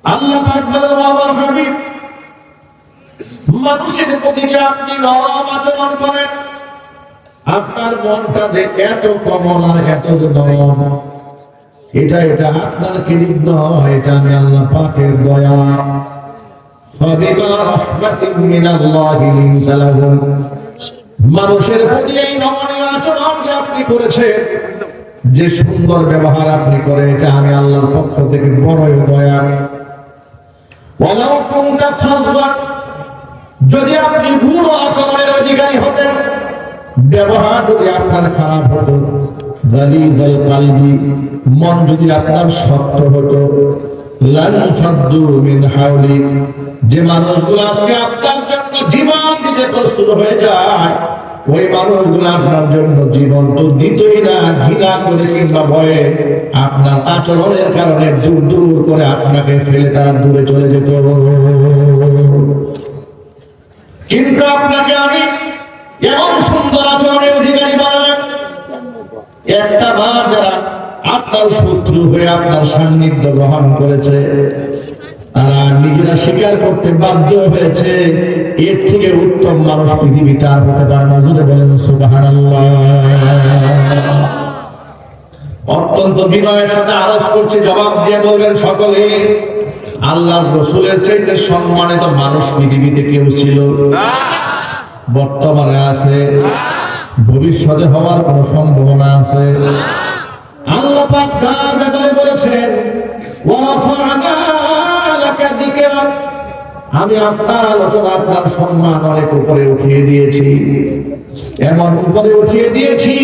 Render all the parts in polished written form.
আল্লাহ পাক বলেন, আমার হাবিব, মানুষের প্রতি যে আপনি নরম আচরণ করেন, আপনার মনটা যে এত কোমল আর এত যে নরম, এটা আপনার কৃতিত্ব নয়, এটা আমি আল্লাহ পাকের দয়া। ফাবিমা রাহমাতিন মিনাল্লাহি লিনতা লাহুম, মানুষের প্রতি এই নমনীয় আচরণ যে আপনি করেছেন, যে সুন্দর ব্যবহার আপনি করেন, এটা আমি আল্লাহর পক্ষ থেকে বড়ই দয়া। ওয়ালাউ কুনতা ফাযযান, যদি আপনি রূঢ় আচরণের অধিকারী হতেন, ব্যবহার যদি আপনার খারাপ হতো, গালিজাল কলবি, মন যদি আপনার শক্ত হতো, লান ফাদ্দু মিন হাওলি, যে মানুষগুলো আজকে আপনার জন্য জীবন দিতে প্রস্তুত হয়ে যায়, ওই মানুষগুলো আপনার জন্য জীবন তো দিতই না, ঘৃণা করে কিংবা ভয়ে আপনার আচরণের কারণে দূর দূর করে আপনাকে ফেলে তারা দূরে চলে যেত। কিন্তু আপনাকে আমি এমন সুন্দর আচরণের অধিকারী বানালাম, একটা বার যারা আপনার শত্রু হয়ে আপনার সান্নিধ্য গ্রহণ করেছে, তারা নিজেরা স্বীকার করতে বাধ্য হয়েছে, এর থেকে উত্তম মানুষ পৃথিবীতে আর হতে পারে না। যদি বলেন সুবহানাল্লাহ। অত্যন্ত বিনয়ের সাথে আরজ করছি, জবাব দিয়ে বলবেন সকলে, আল্লাহর রাসূলের চাইতে সম্মানিত মানুষ পৃথিবীতে কেউ ছিল না, বর্তমানে আছে, ভবিষ্যতে হওয়ার কোন সম্ভাবনা আছে? আল্লাহ পাক তার ব্যাপারে বলেছেন, ওয়া রাফা'না লাকা যিকরাক, আমি আপনার আলোচনা, আপনার সম্মান অনেক উপরে উঠিয়ে দিয়েছি, এমন উপরে উঠিয়ে দিয়েছি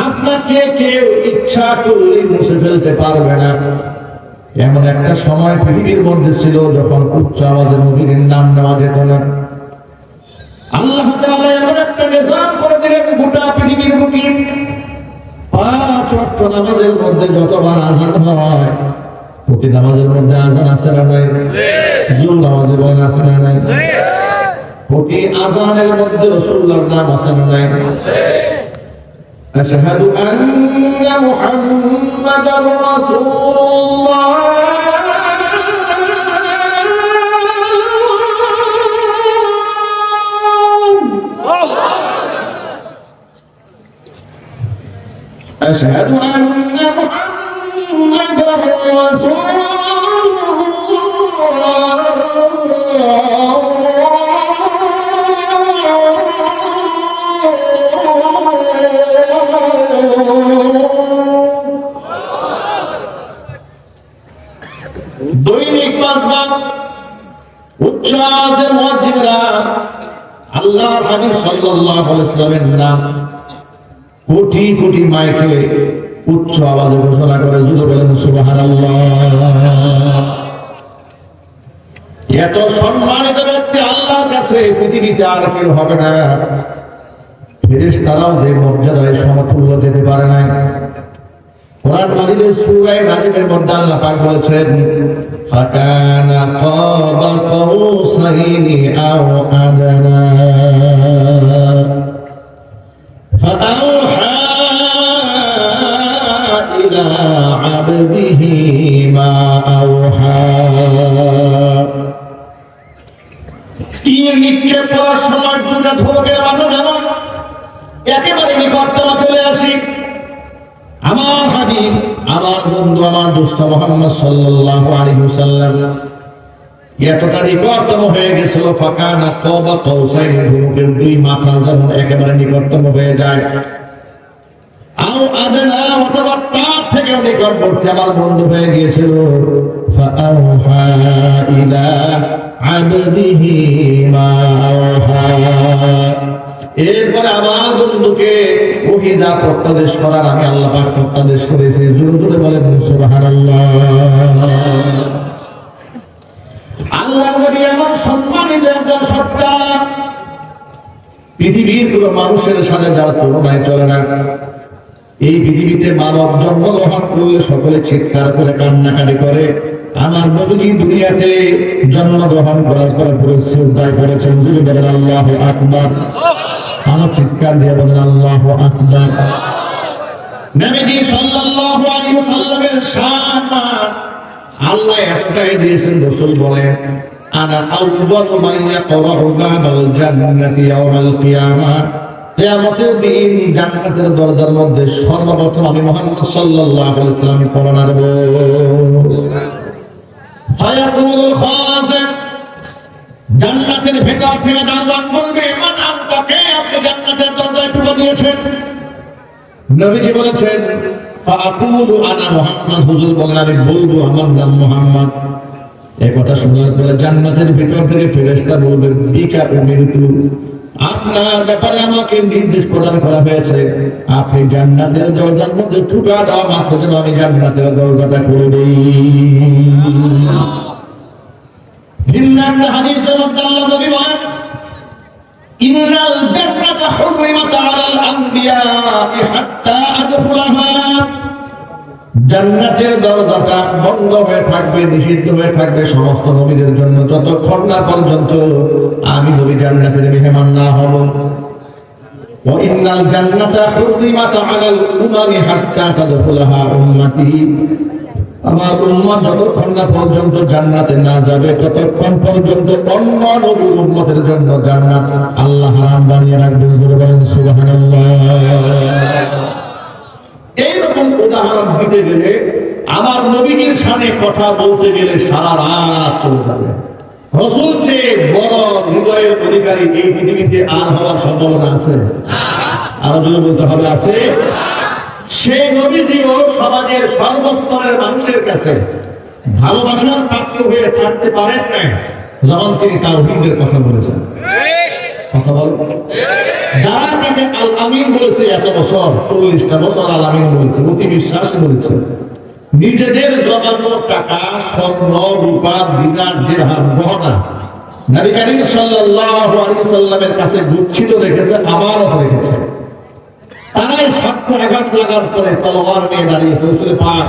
আপনাকে কেউ ইচ্ছা করলে মুছে ফেলতে পারবে না। এমন একটা সময় পৃথিবীর মধ্যে ছিল যখন উচ্চ আওয়াজে নবীর নাম নেওয়া যেত না। আল্লাহ তাআলা এমন একটা নিজাম করে দিলেন গোটা পৃথিবীর বুকে, 5 ওয়াক্ত নামাজের মধ্যে যতবার আযান হয়, প্রতি নামাজের মধ্যে আযান আছে না নাই? জুল নামাজে বলেন আছে না নাই? প্রতি আযানের মধ্যে রাসূলুল্লাহর নাম আছে না নাই? আশহাদু আন্না মুহাম্মাদার রাসূলুল্লাহ। أشهد أن محمدًا رسول الله। দৈনিক 5 বার উচ্চ আওয়াজে মুয়াজ্জিনরা আল্লাহর হাবিব সাল্লাল্লাহু আলাইহি ওয়াসাল্লামের নাম কোটি কোটি মাইকে উচ্চ আওয়াজে ঘোষণা করে। যদি বলেন সুবহানাল্লাহ। এত সম্মানিত ব্যক্তি আল্লাহর কাছে পৃথিবীতে আর কেউ হবে না। ফেরেশতারাও যে মর্যাদায় সমতুল্য যেতে পারে না। কোরআন মাজিদের সূরা নাজিমের মধ্যে আল্লাহ পাক বলেছেন, ফাকানা কাবা কাউসাইনি আও আদনা ফাআউহা ইলা আবদিহি মা আওহা। তীর নিক্ষেপ করার সময় দুটা ধনুকের মাথা যেমন একেবারে নিকটতম চলে আসি, আমার হাবিব, আমার বন্ধু, আমার দোস্ত মুহাম্মদ সাল্লাল্লাহু আলাইহি ওয়াসাল্লাম এতটা নিকটতম হয়ে গেছিল, ফাকানা কাবা কাউসাইনি, ধনুকের 2 মাথা যেমন একেবারে নিকটতম হয়ে যায়, আও আদনা, অথবা তার থেকেও নিকটবর্তী আমার বন্ধু হয়ে গিয়েছিল। ফাআউহা ইলা আবদিহি মা আওহা, এরপরে আমার বন্ধুকে ওহী যা প্রত্যাদেশ করার আমি আল্লাহ পাক প্রত্যাদেশ করেছি। জোরে জোরে বলেন সুবহানাল্লাহ। আল্লাহর নবী এমন সম্মানিত একজন সত্তা, পৃথিবীর কোন মানুষের সাথে যার তুলনায় চলে না। এই পৃথিবীতে মানব জন্মগ্রহণ করলে সকলে চিৎকার করে কান্নাকাটি করে, আমার নবী দুনিয়াতে জন্মগ্রহণ করার পরে সিজদায় করেছেন। যদি বলেন আল্লাহু আকবার, আমার চিৎকার দিয়ে বলেন আল্লাহু আকবার। নবী সাল্লাল্লাহু আলাইহি ওয়াসাল্লামের শান আল্লাহ একটাই দিয়েছেন, রাসূল বলেন আনা আউয়ালু মান ইয়াকরাউ বাবাল জান্নাতি ইয়াওমাল কিয়ামাহ, কিয়ামতের দিন জান্নাতের দরজার মধ্যে সর্বপ্রথম আমি মুহাম্মদ সাল্লাল্লাহু আলাইহি ওয়াসাল্লাম কোরআন আরব। ফায়াকুলুল খাযিন, জান্নাতের ভেতর থেকে দারওয়ান বলবে মান আনতা, কে আপনি জান্নাতের দরজায় ঢুকে দিয়েছেন? নবীজি বলেছেন ফাআকুলু আনা মুহাম্মদ, হুজুর বলেন আমি বলবো আমার নাম মুহাম্মদ। এই কথা শোনার পরে জান্নাতের ভিতর থেকে ফেরেশতা বলবে বিকা উমিরতু, আপনার ব্যাপারে আমাকে নির্দেশ প্রদান করা হয়েছে, আপনি জান্নাতের দরজার মধ্যে ঢুকা দাও মাত্র যেন আমি জান্নাতের দরজাটা খুলে দেই। ভিন্ন হাদিসে আল্লাহ নবী বলেন ইন্নাল জান্নাতা হুররিমাত আলাল আনবিয়া'i হাত্তা আদখুলাহা, জান্নাতের দরজাটা বন্ধ হয়ে থাকবে, নিষিদ্ধ হয়ে থাকবে সমস্ত নবীদের জন্য যতক্ষণ না পর্যন্ত আমি নবী জান্নাতের মেহমান না হব। ওয়া ইন্নাল জান্নাতা হুররিমাত আলাল উমামি হাত্তা তাদখুলাহা উম্মতি, আমার উম্মত যতক্ষণ না পর্যন্ত জান্নাতে না যাবে ততক্ষণ পর্যন্ত অন্য নবীর উম্মতের জন্য জান্নাত আল্লাহ হারাম বানিয়ে রাখবেন। জোরে বলেন সুবহানাল্লাহ। এইরকম উদাহরণ দিতে গেলে, আমার নবীর সামনে কথা বলতে গেলে সারা রাত চলে যাবে। রাসূল চেয়ে বড় হৃদয়ের অধিকারী এই পৃথিবীতে আর হওয়ার সম্ভাবনা আছে? আরো জোরে বলতে হবে আছে। সে নবীজিও সমাজের সর্বস্তরের মানুষের কাছে ভালোবাসার পাত্র হয়ে থাকতে পারেন না যখন তিনি তাওহীদের কথা বলেছেন। কথা বল, যারা তাকে আল আমিন বলেছে এত বছর, 40টা বছর আল আমিন বলেছে, অতি বিশ্বাসী বলেছে, নিজেদের জমানো টাকা স্বর্ণ রূপা দিনার দিরহাম গহনা নবী করিম সাল্লাল্লাহু আলাইহি সাল্লামের কাছে গুচ্ছিত রেখেছে, আমানত রেখেছে। তারাই স্বার্থে আঘাত লাগার পরে তলোয়ার নিয়ে দাঁড়িয়েছে রাসূল পাক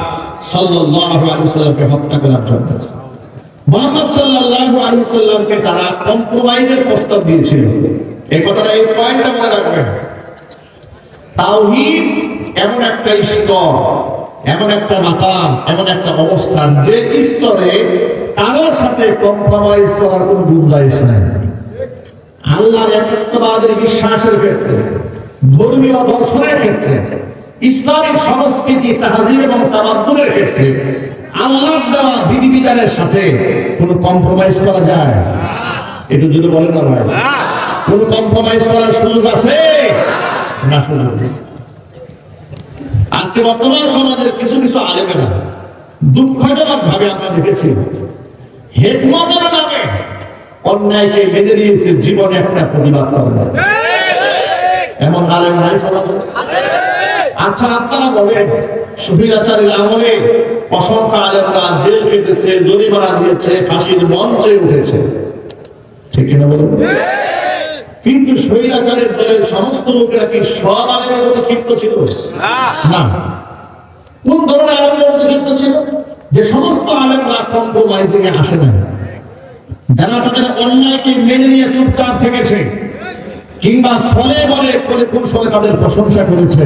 সাল্লাল্লাহু আলাইহি সাল্লামকে হত্যা করার জন্য। মুহাম্মদ সাল্লাল্লাহু আলাইহি সাল্লামকে তারা কম্প্রোমাইজের প্রস্তাব দিয়েছিল। এই কথাটা, এই পয়েন্টটা মনে রাখবেন। তাওহীদ এমন একটা স্তর, এমন একটা মাকাম, এমন একটা অবস্থান যে স্তরে কারোর সাথে কম্প্রোমাইজ করার কোনো গুঞ্জাইশ নাই। আল্লাহর একত্ববাদের বিশ্বাসের ক্ষেত্রে, ধর্মীয় দর্শনের ক্ষেত্রে, ইসলামিক সংস্কৃতি তাহজিব এবং তামাদ্দুনের ক্ষেত্রে আল্লাহর দেওয়া বিধিবিধানের সাথে কোনো কম্প্রোমাইজ করা যায়? একটু যদি বলেন না ভাই, কোনো কম্প্রোমাইজ করার সুযোগ আছে না? সুযোগ নেই। আজকে বর্তমান সমাজের কিছু কিছু আলেমেরা দুঃখজনক ভাবে আমরা দেখেছি হিকমতের নামে অন্যায়কে মেনে নিয়েছে, জীবনে এখন প্রতিবাদ করে না। এমন আলেম নাই সমাজে? আচ্ছা আপনারা বলেন, শহীদাচারের আমলে অসংখ্য আলেমরা জেল কেটেছে, জরিমানা দিয়েছে, ফাঁসির মঞ্চে উঠেছে, ঠিক কিনা বলুন? কিন্তু শহীদাচারের দলের সমস্ত লোকেরা কি সব আলেমের মধ্যে ক্ষিপ্ত ছিল? না। কোন ধরনের আলেমের মধ্যে ক্ষিপ্ত ছিল? যে সমস্ত আলেমরা কম্প্রোমাইজিং এ আসে না, যারা তাদের অন্যায়কে মেনে নিয়ে চুপচাপ থেকেছে, কিংবা ফলে বলে করে কৌশলে তাদের প্রশংসা করেছে,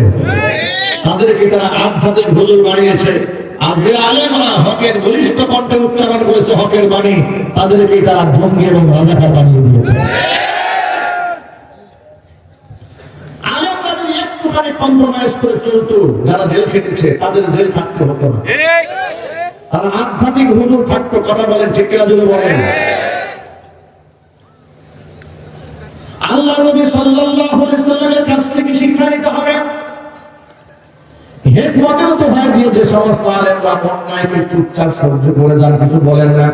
তাদেরকে তারা আধ্যাত্মিক হুজুর বানিয়েছে। আর যে আলেমরা হকের বলিষ্ঠ কণ্ঠে উচ্চারণ করেছে হকের বাণী, তাদেরকে তারা জঙ্গি এবং রাজাকার বানিয়ে দিয়েছে। আলেমরা যদি একটুখানি কম্প্রোমাইজ করে চলতো, যারা জেল খেটেছে তাদের জেল থাকতে হতো না, তারা আধ্যাত্মিক হুজুর থাকতো। কথা বলেন ঠিক কিনা যদি বলেন। আল্লাহ নবী সাল্লাল্লাহু আলাইহি সাল্লামের কাছ থেকে শিক্ষা নিতে হবে। হিকমতের দোহাই দিয়ে যে সমস্ত আলেমরা অন্যায়কে চুপচাপ সহ্য করে যান, কিছু বলেন না,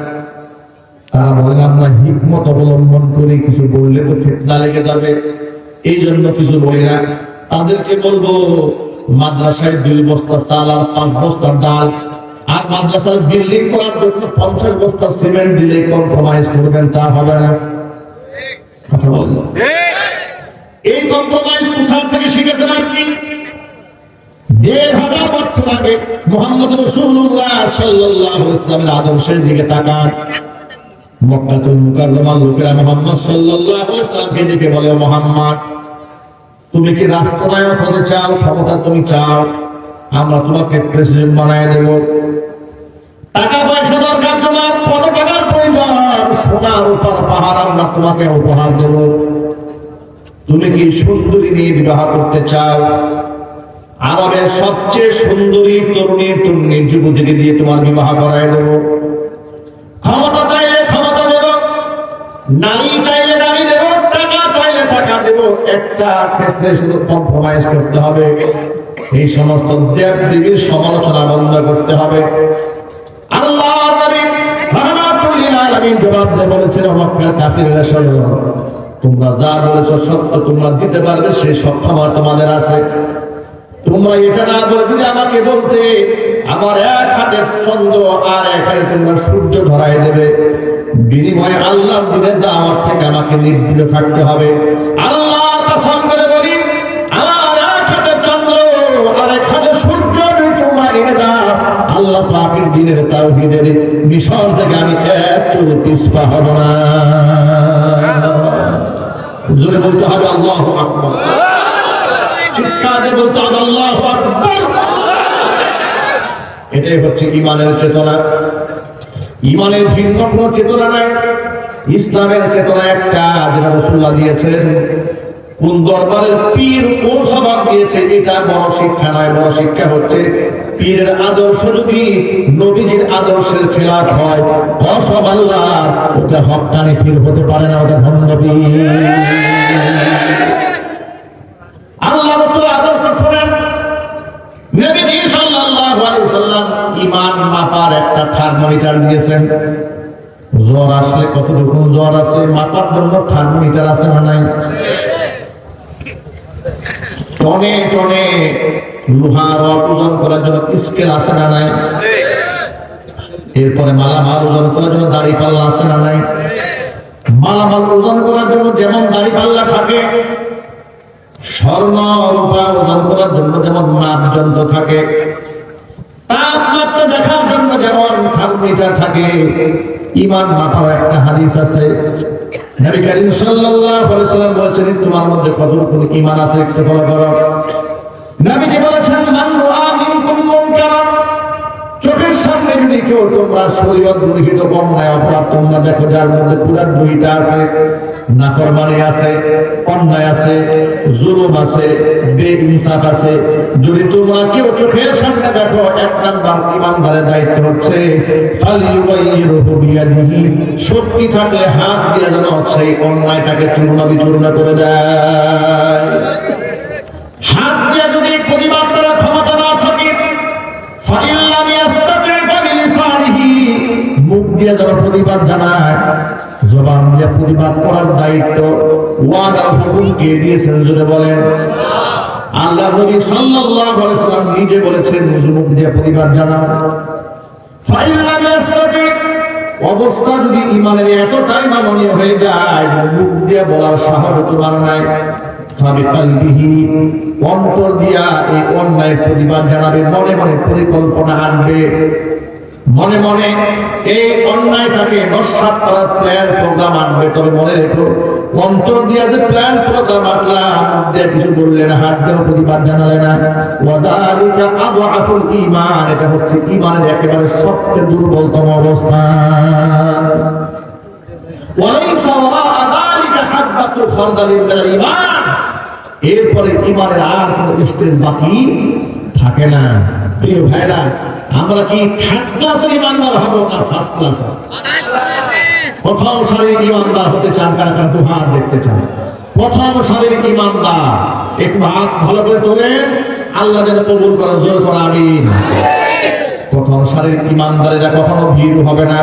তারা বলেন আমরা হিকমত অবলম্বন করে কিছু বললে তো ফিতনা লেগে যাবে, এই জন্য কিছু বলি না। তাদেরকে বলবো মাদ্রাসায় 2 বস্তা চাল আর 5 বস্তা ডাল, আর মাদ্রাসার বিল্ডিং করার জন্য 50 বস্তা সিমেন্ট দিলে কম্প্রোমাইজ করবেন, তা হবে না। কথা বলবো, এই কম্প্রোমাইজ কোথা থেকে শিখেছেন আপনি? 1500 বছর আগে মুহাম্মদ রাসূলুল্লাহ সাল্লাল্লাহু আলাইহি ওয়াসাল্লামের আদর্শের দিকে তাকান। মক্কাতুল মুকাররমার লোকেরা মুহাম্মদ সাল্লাল্লাহু আলাইহি ওয়াসাল্লামকে ডেকে বলে, মুহাম্মদ তুমি কি রাষ্ট্রনায়ক হতে চাও? ক্ষমতা তুমি চাও? আমরা তোমাকে প্রেসিডেন্ট বানায় দেব, টাকা পয়সা উপহার আমরা তোমাকে উপহার দেব। তুমি কি সুন্দরী নিয়ে বিবাহ করতে চাও? আরবের সবচেয়ে সুন্দরী তরুণী যুবতীকে দিয়ে তোমার বিবাহ করায় দেব। ক্ষমতা চাইলে ক্ষমতা দেব, নারী চাইলে নারী দেব, টাকা চাইলে টাকা দেব। একটা ক্ষেত্রে শুধু কম্প্রোমাইজ করতে হবে, এই সমস্ত দেব দেবীর সমালোচনা বন্ধ করতে হবে। আল্লাহ নবী রাহমাতুল লিল আলামিন জবাব দিয়ে বলেছেন, মক্কার কাফিররা শোনো, তোমরা যা বলেছো সত্য, তোমরা দিতে পারবে সেই সক্ষমতা তোমাদের আছে। তোমরা এটা না বলে যদি আমাকে বলতে আমার এক হাতে চন্দ্র আর এক হাতে তোমরা সূর্য ধরাই দেবে, বিনিময়ে আল্লাহর দিনের দাওয়াত থেকে আমাকে নির্ভীত থাকতে হবে। আল্লাহর কসম করে বলি, আমার এক হাতে চন্দ্র আর এক হাতে সূর্য যদি তোমরা এনে দাও, আল্লাহ পাকের দিনের তাওহীদের মিশন থেকে আমি এক চুল পিছপা হব না। জোরে বলতে হবে আল্লাহু আকবার, চিৎকারে বলতে হবে আল্লাহু আকবার। এটাই হচ্ছে ঈমানের চেতনা। ঈমানের ভিন্ন কোনো চেতনা নাই। ইসলামের চেতনা একটা, যেটা রাসূলুল্লাহ দিয়েছেন। কোন দরবারের পীর কোন সবক দিয়েছে এটা বড় শিক্ষা নয়। বড় শিক্ষা হচ্ছে পীরের আদর্শ যদি নবীজির আদর্শের খেলাফ হয়, কসম আল্লাহ, ওটা হক্কানি পীর হতে পারে না, ওটা ভণ্ড পীর। আল্লাহ রাসূলের আদর্শ শুনেন। নবীজি সাল্লাল্লাহু আলাইহি ওয়াসাল্লাম ঈমান মাপার একটা থার্মোমিটার দিয়েছেন। জ্বর আসলে কতটুকু জ্বর আছে মাপার জন্য থার্মোমিটার আছে না নাই? টনে টনে লোহার ওজন করার জন্য স্কেল আছে না নাই? এরপরে মালামাল ওজন করার জন্য দাড়ি পাল্লা আছে না নাই? মালামাল ওজন করার জন্য যেমন দাড়ি পাল্লা থাকে, স্বর্ণ রূপা ওজন করার জন্য যেমন মাপ যন্ত্র থাকে, তাপমাত্রা দেখার জন্য যেমন থার্মোমিটার থাকে, ঈমান মাপার একটা হাদিস আছে। নবী করিম সাল্লাল্লাহু আলাইহি ওয়াসাল্লাম বলেছেন, তোমার মধ্যে কতটুকু ঈমান আছে একটু ফলো করো। নবীজি বলেছেন, মান রাআ মিনকুম মুনকারান, চোখের সামনে যদি কেউ তোমরা শরীয়ত গৃহীত অন্যায় অপরাধ তোমরা দেখো, যার মধ্যে পুরান দুইটা আছে, নাফরমানি আছে, অন্যায় আছে, জুলুম আছে, বেইনসাফ আছে, যদি তোমরা কেউ চোখের সামনে দেখো, এক নাম্বার ঈমানদারের দায়িত্ব হচ্ছে ফালিয়ুগাইয়িরহু বিয়াদিহি, শক্তি থাকলে হাত দিয়ে যেন সেই অন্যায়টাকে চূর্ণ বিচূর্ণ করে দেয়। হাত দিয়ে যদি প্রতিবাদ করার ক্ষমতা না থাকে, ফাইল্লাম ইয়াস্তাতি ফাবিলিসানিহি, মুখ দিয়ে যারা প্রতিবাদ জানায়, জবান দিয়ে প্রতিবাদ করার দায়িত্ব ওয়াদার হুকুম কে দিয়েছেন জোরে বলেন? আল্লাহ নবী সাল্লাল্লাহু আলাইহি ওয়াসাল্লাম নিজে বলেছেন, মুখ দিয়ে প্রতিবাদ জানাও। ফাইল্লাম ইয়াস্তাতি, অবস্থা যদি ঈমানের এতটাই নমনীয় হয়ে যায়, মুখ দিয়ে বলার সাহস তোমার নাই, ফাবিকালবিহি, অন্তর দিয়া এই অন্যায়ের প্রতিবাদ জানাবে, মনে মনে পরিকল্পনা আনবে, মনে মনে এই অন্যায়টাকে নস্যাৎ করার প্ল্যান প্রোগ্রাম আনবে। তবে মনে রেখো, অন্তর দিয়া যে প্ল্যান প্রোগ্রাম আনলাম, মুখ দিয়ে কিছু বললে না, হাত দিয়ে প্রতিবাদ জানালে না, ওয়াযালিকা আদআফুল ঈমান, এটা হচ্ছে ঈমানের একেবারে সবচেয়ে দুর্বলতম অবস্থান। ওয়ালাইসা ওয়ারাআ যালিকা হাব্বাতু খারদালিন মিনাল ঈমান, এরপরে ঈমানের আর কোনো স্টেজ বাকি থাকে না। প্রিয় ভাইরা, আমরা কি থার্ড ক্লাসের ঈমানদার হব না ফার্স্ট ক্লাস? প্রথম সারির ঈমানদার হতে চান কারা কারা? তো হাত দেখতে চান। প্রথম সারির ঈমানদার একটু হাত ভালো করে তোলেন, আল্লাহ যেন কবুল করেন, জোরে বলেন আমিন। প্রথম সারির ঈমানদারেরা কখনো ভীরু হবে না,